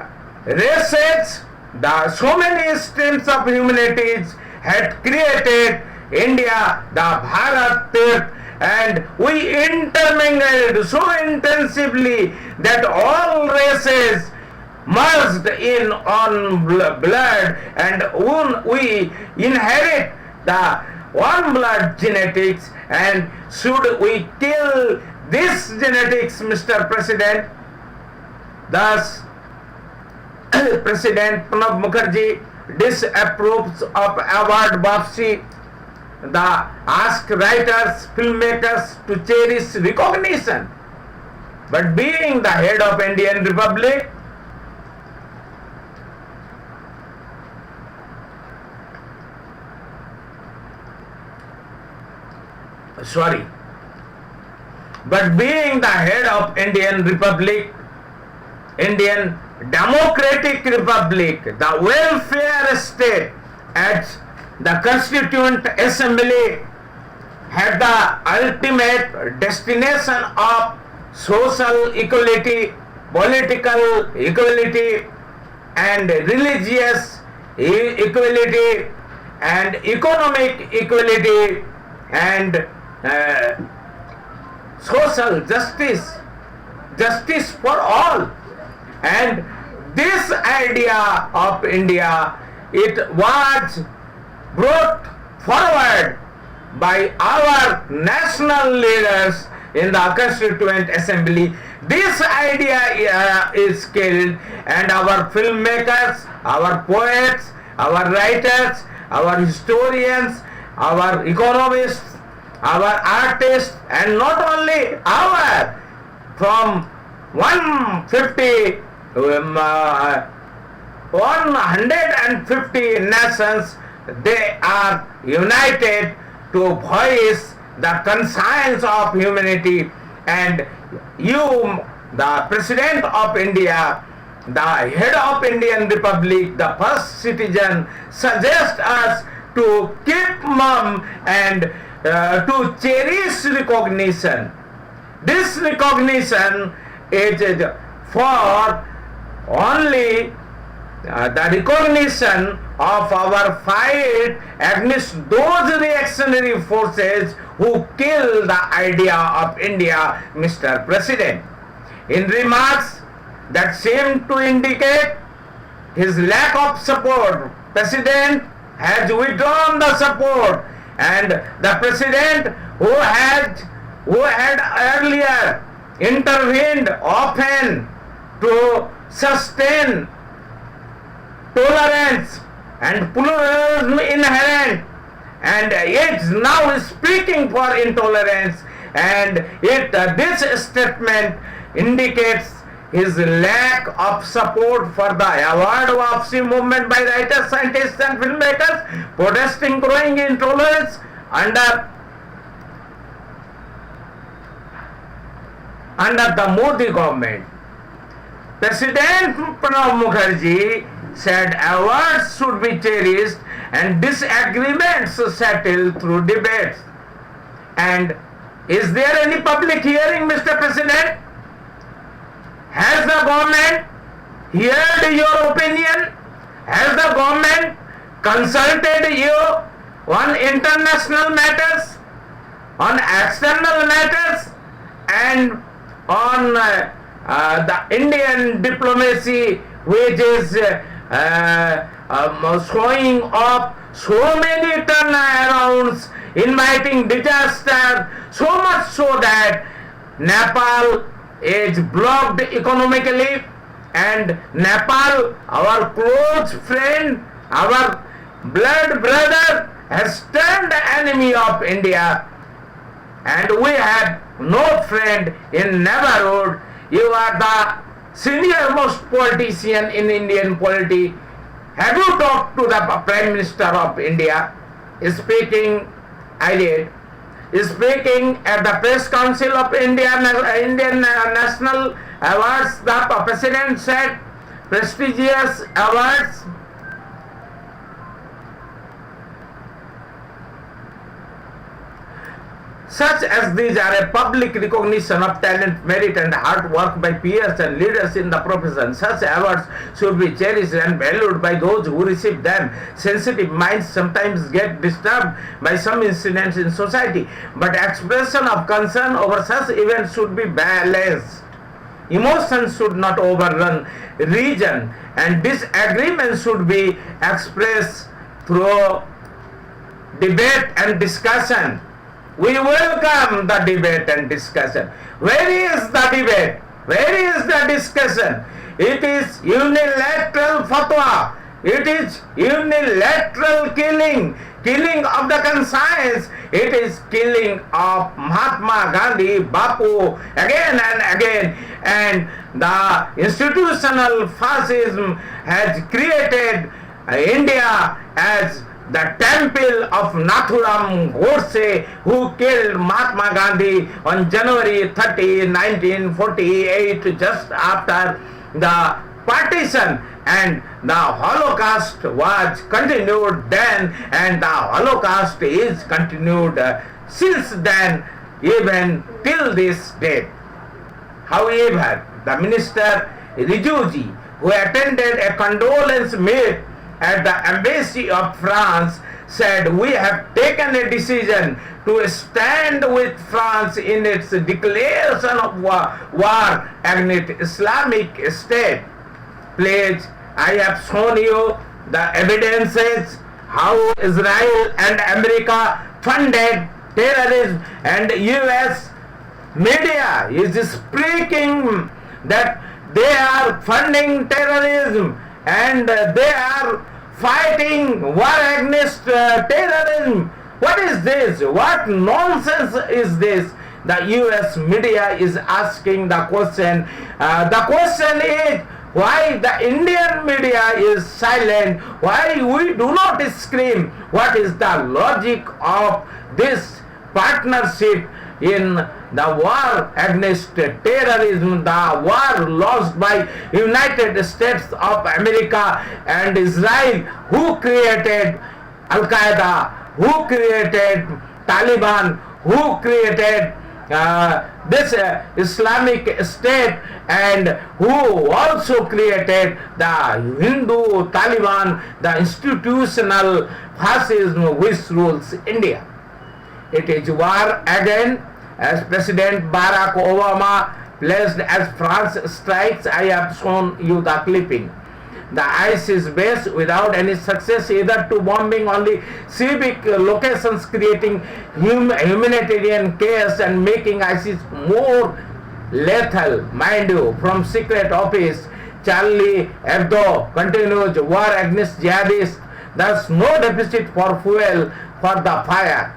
races, the so many streams of humanities had created India, the Bharat Tirth, and we intermingled so intensively that all races merged in on blood, and we inherit the one blood genetics. And should we kill this genetics, Mr. President? Thus, President Pranab Mukherjee disapproves of award Bapsi. The ask writers, filmmakers to cherish recognition. But being the head of Indian Republic, but being the head of Indian Republic, Indian Democratic Republic, the welfare state at the Constituent Assembly had the ultimate destination of social equality, political equality, and religious equality, and economic equality, and social justice, justice for all. And this idea of India, it was brought forward by our national leaders in the Constituent Assembly. This idea is killed, and our filmmakers, our poets, our writers, our historians, our economists, our artists, and not only our, from 150 nations, they are united to voice the conscience of humanity. And you, the President of India, the head of Indian Republic, the first citizen, suggest us to keep mum and to cherish recognition. This recognition is for only the recognition of our fight against those reactionary forces who kill the idea of India, Mr. President. In remarks that seem to indicate his lack of support, President has withdrawn the support, and the President who had earlier intervened often to sustain tolerance and pluralism inherent, and is now speaking for intolerance, and this statement indicates his lack of support for the award Wapsi movement by writers, scientists and filmmakers protesting growing intolerance under the Modi government. President Pranab Mukherjee said awards should be cherished and disagreements settled through debates. And is there any public hearing, Mr. President? Has the government heard your opinion? Has the government consulted you on international matters, on external matters, and on the Indian diplomacy, which is showing up so many turnarounds, inviting disaster, so much so that Nepal is blocked economically, and Nepal, our close friend, our blood brother, has turned enemy of India, and we have no friend in neighborhood. You are the senior most politician in Indian polity. Have you talked to the Prime Minister of India? Speaking, I did. Speaking at the press council of Indian National Awards, the President said, prestigious awards such as these are a public recognition of talent, merit and hard work by peers and leaders in the profession. Such awards should be cherished and valued by those who receive them. Sensitive minds sometimes get disturbed by some incidents in society, but expression of concern over such events should be balanced. Emotions should not overrun reason, and disagreement should be expressed through debate and discussion. We welcome the debate and discussion. Where is the debate? Where is the discussion? It is unilateral fatwa. It is unilateral killing of the conscience. It is killing of Mahatma Gandhi, Bapu, again and again. And the institutional fascism has created India as the temple of Nathuram Godse, who killed Mahatma Gandhi on January 30, 1948, just after the partition, and the Holocaust was continued then, and the Holocaust is continued since then, even till this date. However, the minister Rijuji, who attended a condolence meet at the embassy of France, said, we have taken a decision to stand with France in its declaration of war against Islamic State. Please, I have shown you the evidences how Israel and America funded terrorism, and US media is speaking that they are funding terrorism and they are fighting war against terrorism. What is this? What nonsense is this? The US media is asking the question. The question is, why the Indian media is silent? Why we do not scream? What is the logic of this partnership in the war against terrorism, the war lost by United States of America and Israel, who created Al-Qaeda, who created Taliban, who created this Islamic State, and who also created the Hindu Taliban, the institutional fascism which rules India. It is war again, as President Barack Obama pledged as France strikes. I have shown you the clipping. The ISIS base without any success, either to bombing only civic locations, creating humanitarian chaos and making ISIS more lethal. Mind you, from secret office, Charlie Hebdo continues war against jihadists. There's no deficit for fuel for the fire.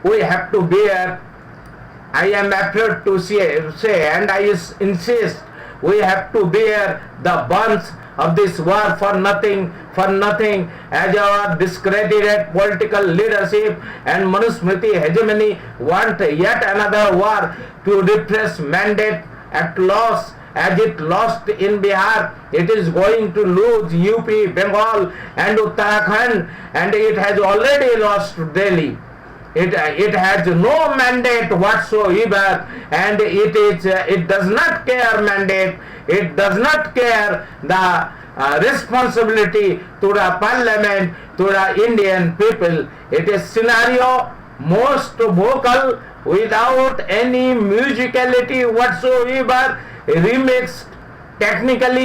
We have to bear, I am afraid to say, and I insist, we have to bear the burns of this war for nothing, as our discredited political leadership and Manusmriti hegemony want yet another war to repress mandate at loss. As it lost in Bihar, it is going to lose UP, Bengal and Uttarakhand, and it has already lost Delhi. It has no mandate whatsoever, and it does not care mandate. It does not care the responsibility to the parliament, to the Indian people. It is scenario most vocal without any musicality whatsoever, remixed technical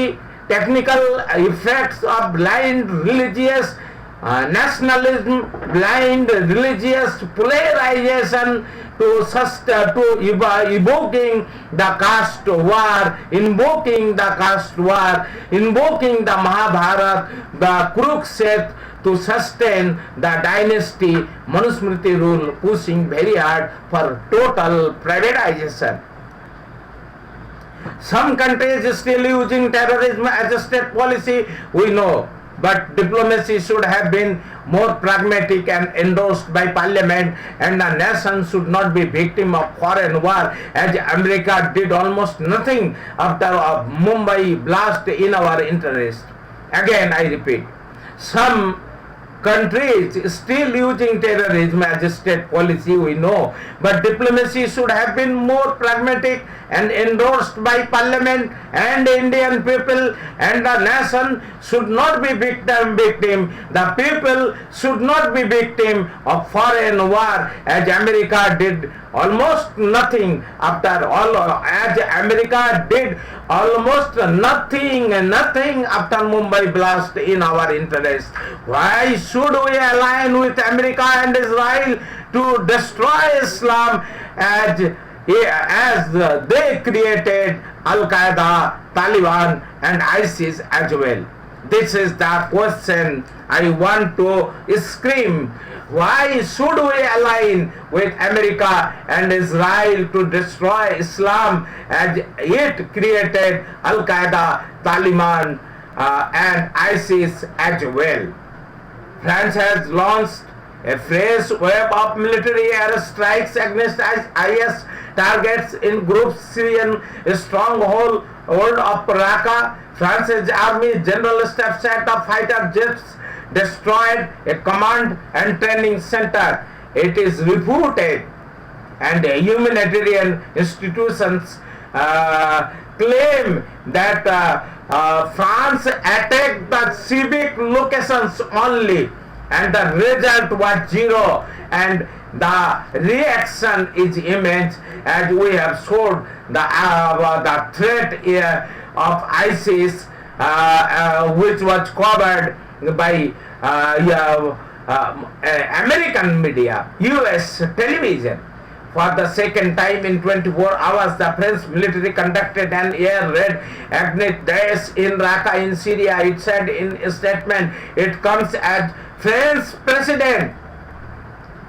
effects of blind religious nationalism, blind religious polarization, evoking the caste war, invoking the caste war, invoking the Mahabharata, the Kurukshetra, to sustain the dynasty Manusmriti rule, pushing very hard for total privatization. Some countries still using terrorism as a state policy, we know, but diplomacy should have been more pragmatic and endorsed by parliament, and the nation should not be victim of foreign war, as America did almost nothing after a Mumbai blast in our interest. Again I repeat, some countries still using terrorism as a state policy, we know, but diplomacy should have been more pragmatic and endorsed by parliament and Indian people, and the nation should not be victim. The people should not be victim of foreign war, as America did almost nothing after all, as America did almost nothing after Mumbai blast in our interest. Why should we align with America and Israel to destroy Islam as they created Al-Qaeda, Taliban and ISIS as well? This is the question I want to scream. Why should we align with America and Israel to destroy Islam as it created Al-Qaeda, Taliban and ISIS as well? France has launched a fresh wave of military airstrikes against IS targets in group Syrian stronghold of Raqqa. France's army general staff set of fighter jets destroyed a command and training center. It is reported, and humanitarian institutions claim that France attacked the civic locations only, and the result was zero, and the reaction is immense, as we have shown the threat of ISIS, which was covered by American media, US television. For the second time in 24 hours, the French military conducted an air raid against Daesh in Raqqa in Syria. It said in a statement, it comes as French President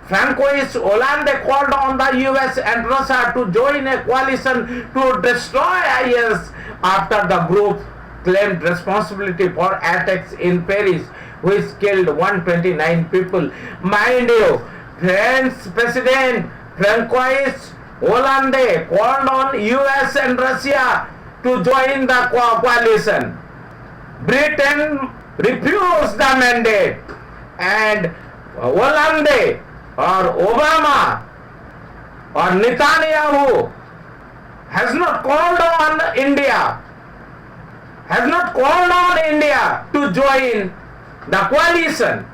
Francois Hollande called on the US and Russia to join a coalition to destroy IS after the group claimed responsibility for attacks in Paris, which killed 129 people. Mind you, French President Francois Hollande called on US and Russia to join the coalition. Britain refused the mandate, and Hollande or Obama or Netanyahu has not called on India, to join the coalition.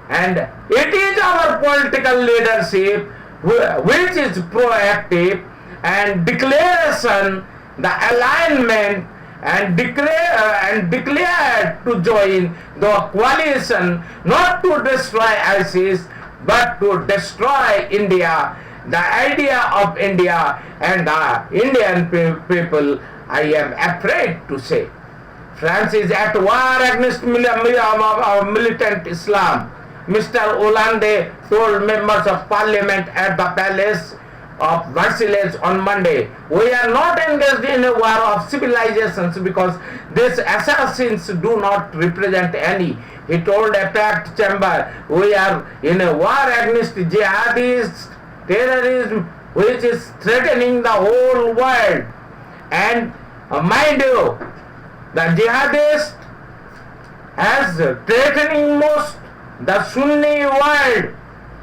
And it is our political leadership which is proactive and declaration the alignment and declared to join the coalition, not to destroy ISIS but to destroy India, the idea of India and the Indian people. I am afraid to say France is at war against militant Islam. Mr. Hollande told members of parliament at the Palace of Versailles on Monday, we are not engaged in a war of civilizations because these assassins do not represent any. He told a packed chamber, we are in a war against jihadist terrorism which is threatening the whole world. And mind you, the jihadist has threatening most the Sunni world.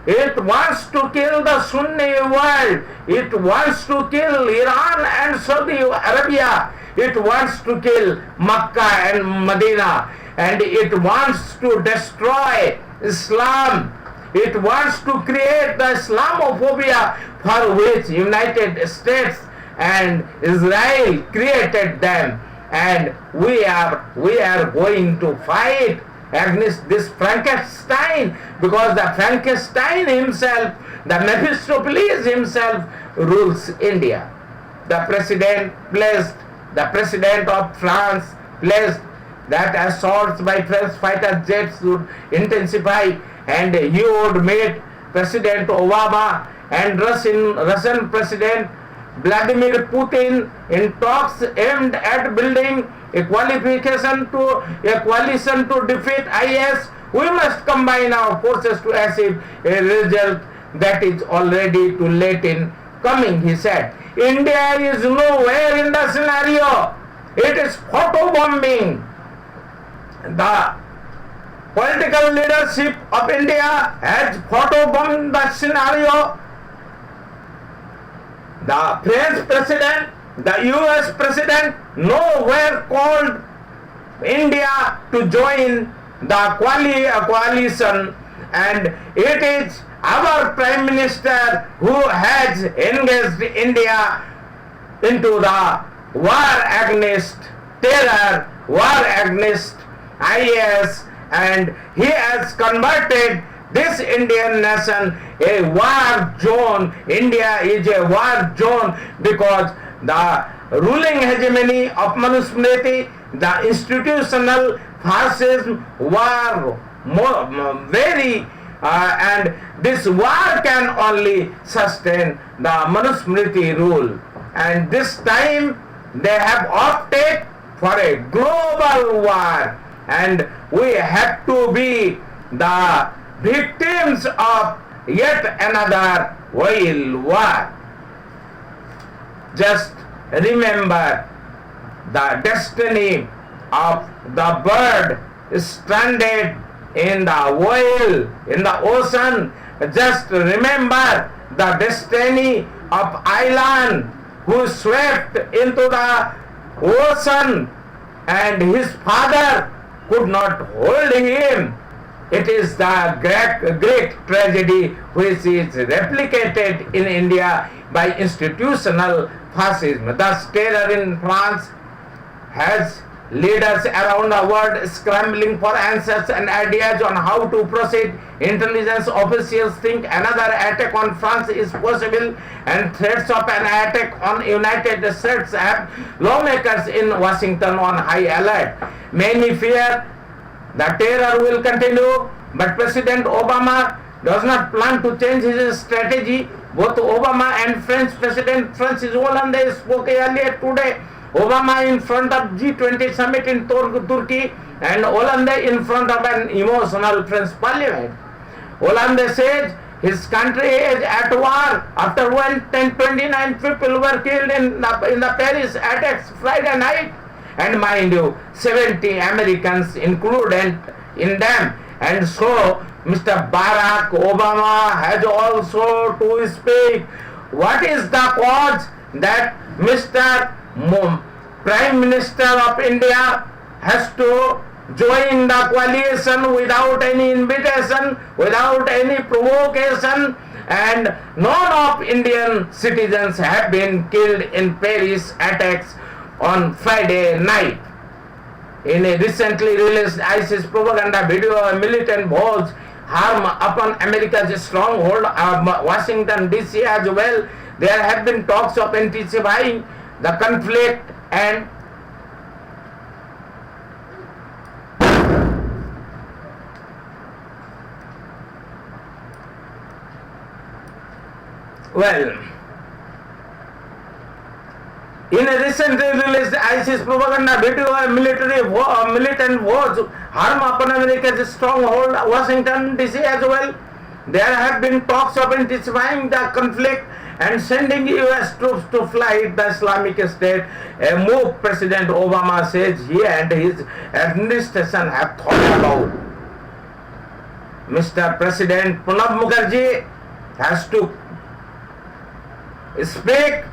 It wants to kill the Sunni world. It wants to kill Iran and Saudi Arabia. It wants to kill Makkah and Medina. And it wants to destroy Islam. It wants to create the Islamophobia for which United States and Israel created them. And we are going to fight against this Frankenstein, because the Frankenstein himself, the Mephistopheles himself, rules India. The president of France pledged that assaults by French fighter jets would intensify, and he would meet President Obama and Russian President Vladimir Putin in talks aimed at building a coalition to defeat IS. We must combine our forces to achieve a result that is already too late in coming, he said. India is nowhere in the scenario. It is photobombing. The political leadership of India has photobombed the scenario. The French president, the US president nowhere called India to join the coalition, and it is our Prime Minister who has engaged India into the war against terror, war against IS, and he has converted this Indian nation a war zone. India is a war zone because the ruling hegemony of Manusmriti, the institutional fascism were very and this war can only sustain the Manusmriti rule, and this time they have opted for a global war, and we have to be the victims of yet another world war. Just remember the destiny of the bird stranded in the whale, in the ocean. Just remember the destiny of island who swept into the ocean and his father could not hold him. It is the great tragedy which is replicated in India by institutional fascism. Thus, terror in France has leaders around the world scrambling for answers and ideas on how to proceed. Intelligence officials think another attack on France is possible, and threats of an attack on United States have lawmakers in Washington on high alert. Many fear the terror will continue, but President Obama does not plan to change his strategy. Both Obama and French President Francis Hollande spoke earlier today. Obama in front of G20 summit in Turkey, and Hollande in front of an emotional French parliament. Hollande says his country is at war after 129 people were killed in the Paris attacks Friday night, and mind you, 70 Americans included in them. And so Mr. Barack Obama has also to speak. What is the cause that Mr. Prime Minister of India has to join the coalition without any invitation, without any provocation, and none of Indian citizens have been killed in Paris attacks on Friday night? In a recently released ISIS propaganda video, a militant vows harm upon America's stronghold of Washington DC as well. There have been talks of intensifying the conflict and in a recently released ISIS propaganda video, a militant vows harm upon America's stronghold Washington DC as well. There have been talks of intensifying the conflict and sending US troops to fight the Islamic State, a move President Obama says he and his administration have thought about. Mr. President Pranab Mukherjee has to speak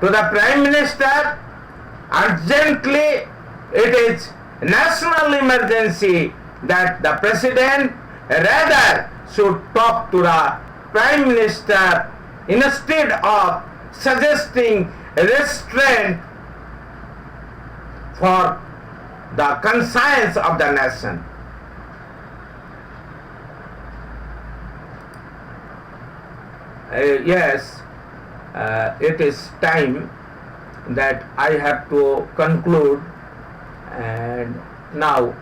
to the Prime Minister urgently. It is national emergency that the President rather should talk to the Prime Minister instead of suggesting restraint for the conscience of the nation. yes, it is time that I have to conclude, and now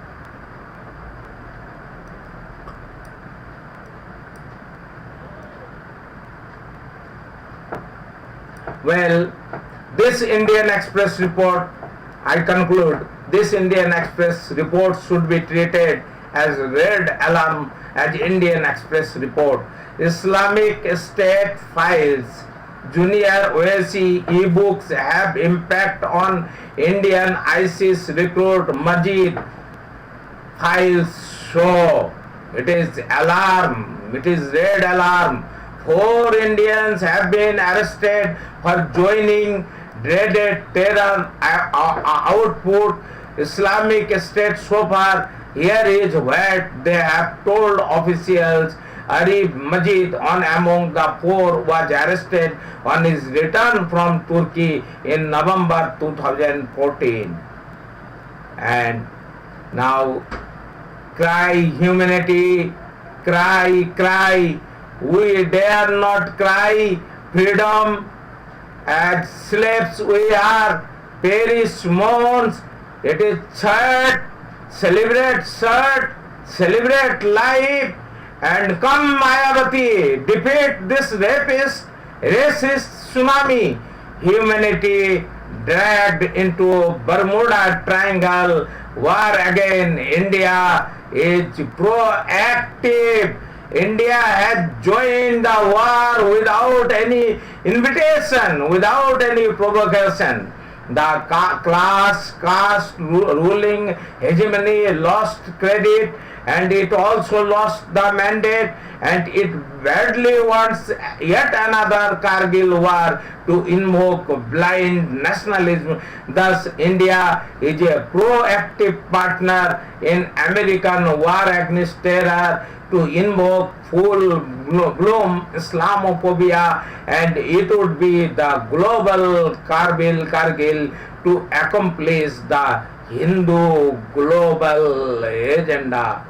well, this Indian Express report, I conclude, this Indian Express report should be treated as red alarm as Indian Express report. Islamic State files, junior OSC e-books have impact on Indian ISIS recruit Majid. Files show it is alarm, it is red alarm. 4 Indians have been arrested for joining dreaded terror output Islamic State so far. Here is what they have told officials. Arif Majid, on among the 4, was arrested on his return from Turkey in November 2014. And now, cry humanity, cry, cry. We dare not cry freedom. As slaves we are. Paris mourns. It is church. Celebrate church. Celebrate life. And come Mayavati, defeat this racist tsunami. Humanity dragged into Bermuda Triangle. War again. India is proactive. India has joined the war without any invitation, without any provocation. The caste ruling hegemony lost credit, and it also lost the mandate, and it badly wants yet another Kargil war to invoke blind nationalism. Thus, India is a proactive partner in American war against terror to invoke full-bloom Islamophobia, and it would be the global Kargil to accomplish the Hindu global agenda.